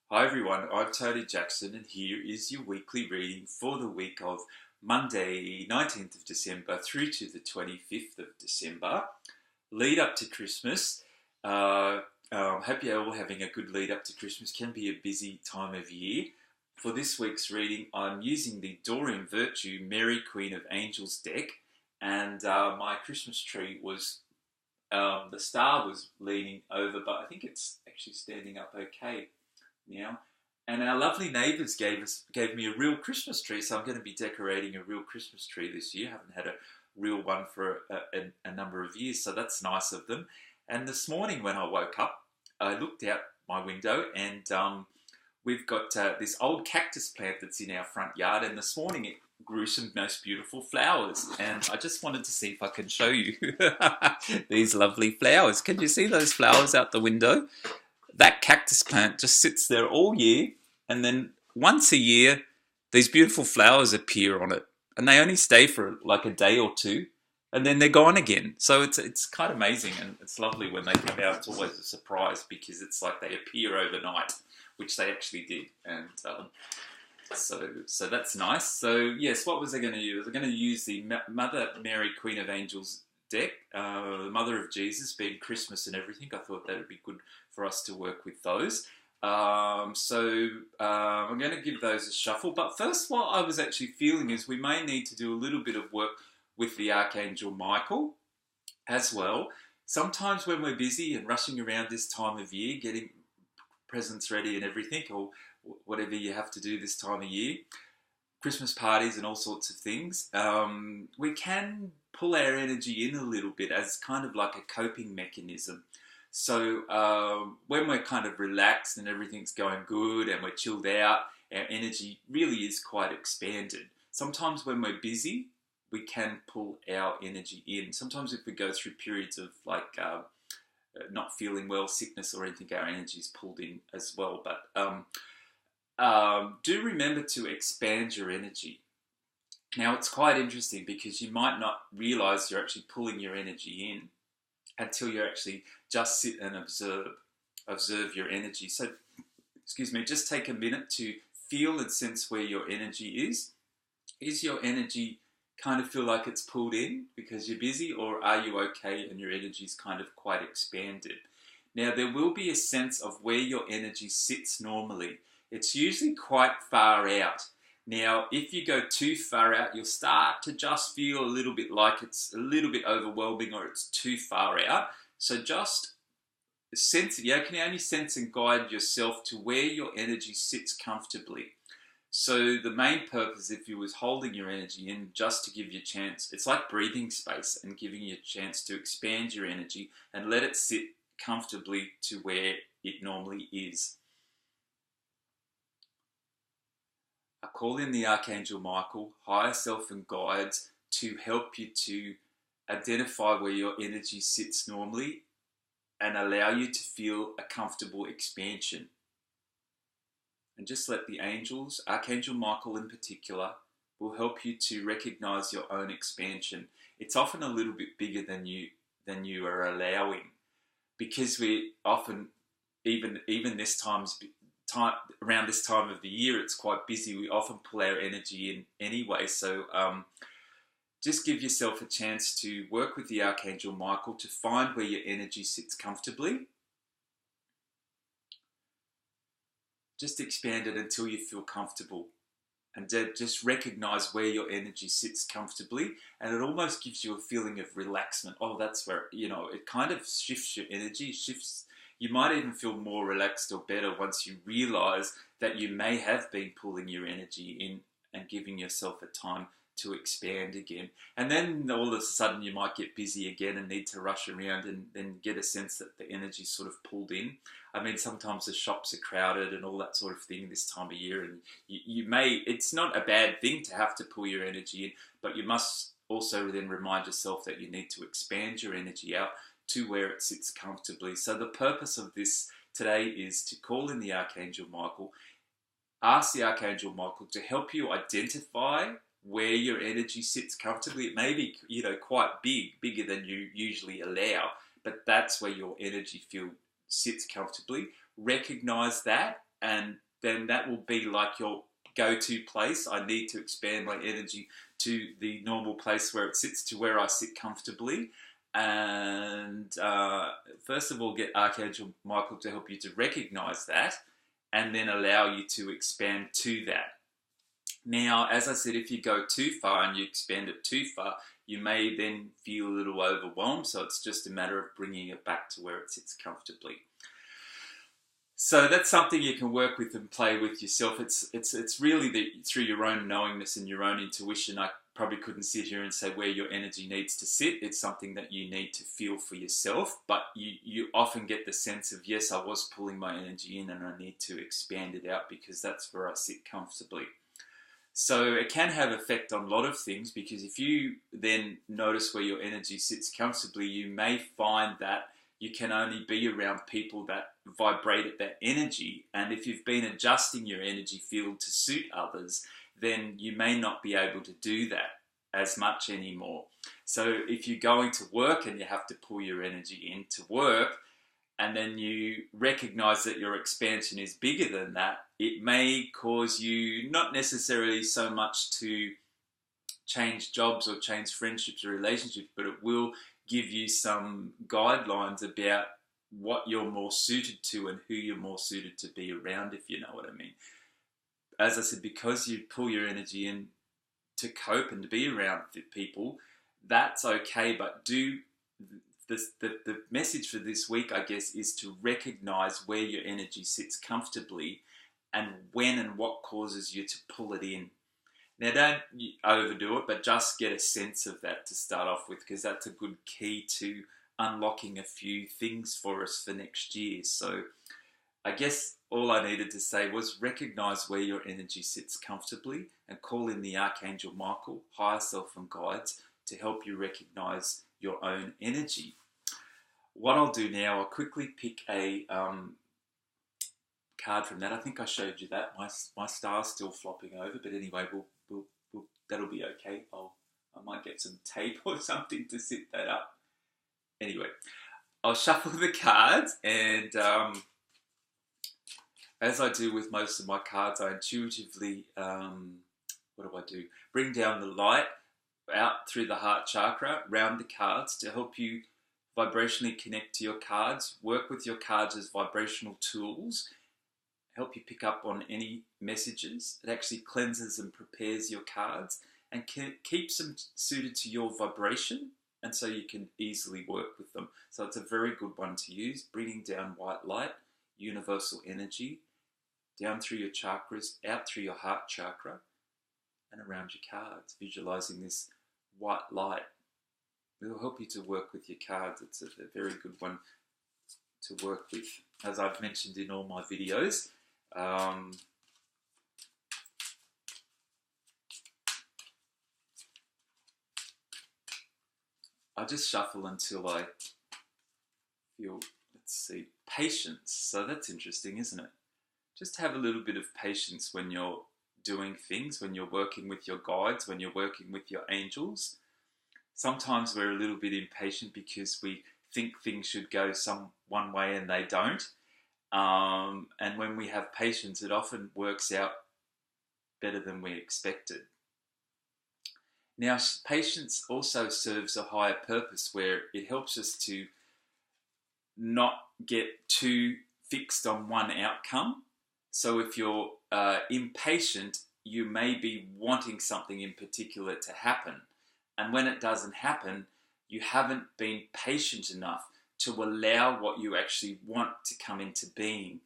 Hi everyone, I'm Tony Jackson and here is your weekly reading for the week of Monday 19th of December through to the 25th of December. Lead up to Christmas. Hope you're all having a good lead up to Christmas. Can be a busy time of year. For this week's reading, I'm using the Doreen Virtue Mary Queen of Angels deck, and my Christmas tree was the star was leaning over, but I think it's actually standing up okay now. And our lovely neighbours gave me a real Christmas tree, so I'm going to be decorating a real Christmas tree this year. I haven't had a real one for a number of years, so that's nice of them. And this morning when I woke up, I looked out my window and we've got this old cactus plant that's in our front yard, and this morning it grew some most beautiful flowers, and I just wanted to see if I can show you these lovely flowers. Can you see those flowers out the window? That cactus plant just sits there all year, and then once a year these beautiful flowers appear on it, and they only stay for like a day or two, and then they're gone again. So it's kind of amazing, and it's lovely when they come out. It's always a surprise because it's like they appear overnight, which they actually did. And so that's nice. So yes, what was I going to use? I was going to use the Mother Mary Queen of Angels deck, the Mother of Jesus, being Christmas and everything. I thought that would be good for us to work with those. I'm going to give those a shuffle. But first, what I was actually feeling is we may need to do a little bit of work with the Archangel Michael as well. Sometimes when we're busy and rushing around this time of year, getting presents ready and everything, or whatever you have to do this time of year, Christmas parties and all sorts of things, we can pull our energy in a little bit as kind of like a coping mechanism. So when we're kind of relaxed and everything's going good and we're chilled out, our energy really is quite expanded. Sometimes when we're busy, we can pull our energy in. Sometimes if we go through periods of like not feeling well, sickness or anything, our energy is pulled in as well. But do remember to expand your energy. Now, it's quite interesting because you might not realize you're actually pulling your energy in until you actually just sit and observe your energy. So, excuse me, just take a minute to feel and sense where your energy is. Is your energy kind of feel like it's pulled in because you're busy, or are you okay and your energy is kind of quite expanded? Now, there will be a sense of where your energy sits normally. It's usually quite far out. Now, if you go too far out, you'll start to just feel a little bit like it's a little bit overwhelming or it's too far out. So just sense it. You can only sense and guide yourself to where your energy sits comfortably. So the main purpose, if you was holding your energy in, just to give you a chance, it's like breathing space and giving you a chance to expand your energy and let it sit comfortably to where it normally is. I call in the Archangel Michael, higher self and guides to help you to identify where your energy sits normally and allow you to feel a comfortable expansion. And just let the angels, Archangel Michael in particular, will help you to recognize your own expansion. It's often a little bit bigger than you are allowing, because we often, even this time around this time of the year, it's quite busy. We often pull our energy in anyway. So just give yourself a chance to work with the Archangel Michael to find where your energy sits comfortably. Just expand it until you feel comfortable, and just recognize where your energy sits comfortably, and it almost gives you a feeling of relaxment. Oh, that's where, it kind of shifts your energy, you might even feel more relaxed or better once you realize that you may have been pulling your energy in and giving yourself a time to expand again. And then all of a sudden you might get busy again and need to rush around and then get a sense that the energy sort of pulled in. I mean, sometimes the shops are crowded and all that sort of thing this time of year, and it's not a bad thing to have to pull your energy in, but you must also then remind yourself that you need to expand your energy out to where it sits comfortably. So the purpose of this today is to call in the Archangel Michael, ask the Archangel Michael to help you identify where your energy sits comfortably. It may be, quite bigger than you usually allow, but that's where your energy sits comfortably. Recognize that and then that will be like your go-to place. I need to expand my energy to the normal place where it sits, to where I sit comfortably. And first of all, get Archangel Michael to help you to recognize that, and then allow you to expand to that. Now, as I said, if you go too far and you expand it too far, you may then feel a little overwhelmed. So it's just a matter of bringing it back to where it sits comfortably. So that's something you can work with and play with yourself. It's really through your own knowingness and your own intuition. I probably couldn't sit here and say where your energy needs to sit. It's something that you need to feel for yourself, but you often get the sense of, yes, I was pulling my energy in and I need to expand it out because that's where I sit comfortably. So it can have effect on a lot of things, because if you then notice where your energy sits comfortably, you may find that you can only be around people that vibrate at that energy. And if you've been adjusting your energy field to suit others, then you may not be able to do that as much anymore. So if you're going to work and you have to pull your energy into work, and then you recognize that your expansion is bigger than that, it may cause you not necessarily so much to change jobs or change friendships or relationships, but it will give you some guidelines about what you're more suited to and who you're more suited to be around, if you know what I mean. As I said, because you pull your energy in to cope and to be around people, that's okay, but the message for this week, I guess, is to recognize where your energy sits comfortably and when and what causes you to pull it in. Now, don't overdo it, but just get a sense of that to start off with, because that's a good key to unlocking a few things for us for next year. So I guess all I needed to say was recognize where your energy sits comfortably and call in the Archangel Michael, higher self and guides to help you recognize your own energy. What I'll do now, I'll quickly pick a card from that. I think I showed you that. My star's still flopping over, but anyway, we'll that'll be okay. I might get some tape or something to sit that up. Anyway, I'll shuffle the cards, and as I do with most of my cards, I intuitively, what do? Bring down the light out through the heart chakra, round the cards to help you vibrationally connect to your cards, work with your cards as vibrational tools, help you pick up on any messages. It actually cleanses and prepares your cards and keeps them suited to your vibration, and so you can easily work with them. So it's a very good one to use, bringing down white light, universal energy, down through your chakras, out through your heart chakra, and around your cards, visualizing this white light. It will help you to work with your cards. It's a very good one to work with. As I've mentioned in all my videos, I just shuffle until I feel, let's see, patience. So that's interesting, isn't it? Just have a little bit of patience when you're doing things, when you're working with your guides, when you're working with your angels. Sometimes we're a little bit impatient because we think things should go one way and they don't. And when we have patience, it often works out better than we expected. Now, patience also serves a higher purpose where it helps us to not get too fixed on one outcome. So if you're impatient, you may be wanting something in particular to happen. And when it doesn't happen, you haven't been patient enough to allow what you actually want to come into being.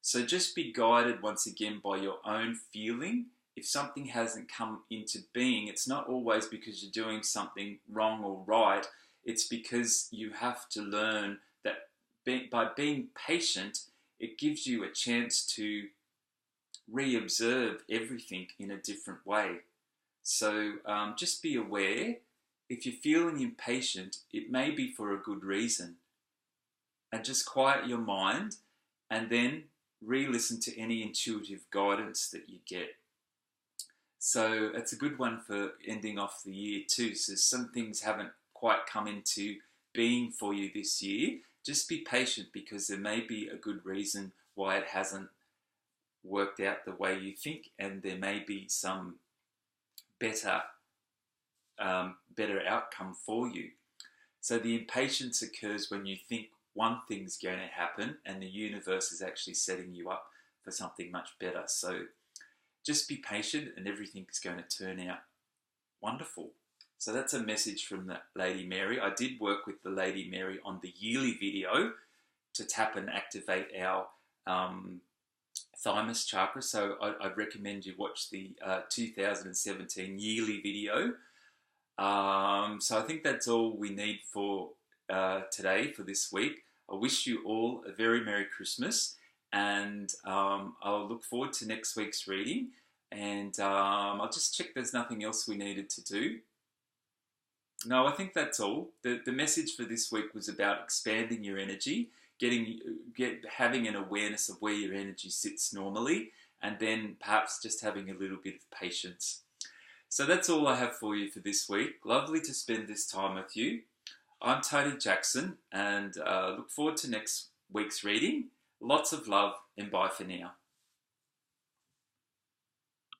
So just be guided once again by your own feeling. If something hasn't come into being, it's not always because you're doing something wrong or right. It's because you have to learn that by being patient, it gives you a chance to re-observe everything in a different way. So just be aware, if you're feeling impatient, it may be for a good reason. And just quiet your mind and then re-listen to any intuitive guidance that you get. So it's a good one for ending off the year too. So some things haven't quite come into being for you this year. Just be patient, because there may be a good reason why it hasn't worked out the way you think, and there may be some better outcome for you. So the impatience occurs when you think one thing's going to happen and the universe is actually setting you up for something much better. So just be patient and everything's going to turn out wonderful. So that's a message from the Lady Mary. I did work with the Lady Mary on the yearly video to tap and activate our thymus chakra. So I recommend you watch the 2017 yearly video. So I think that's all we need for today, for this week. I wish you all a very Merry Christmas, and I'll look forward to next week's reading. And I'll just check there's nothing else we needed to do. No, I think that's all. The message for this week was about expanding your energy, having an awareness of where your energy sits normally, and then perhaps just having a little bit of patience. So that's all I have for you for this week. Lovely to spend this time with you. I'm Tony Jackson, and look forward to next week's reading. Lots of love, and bye for now.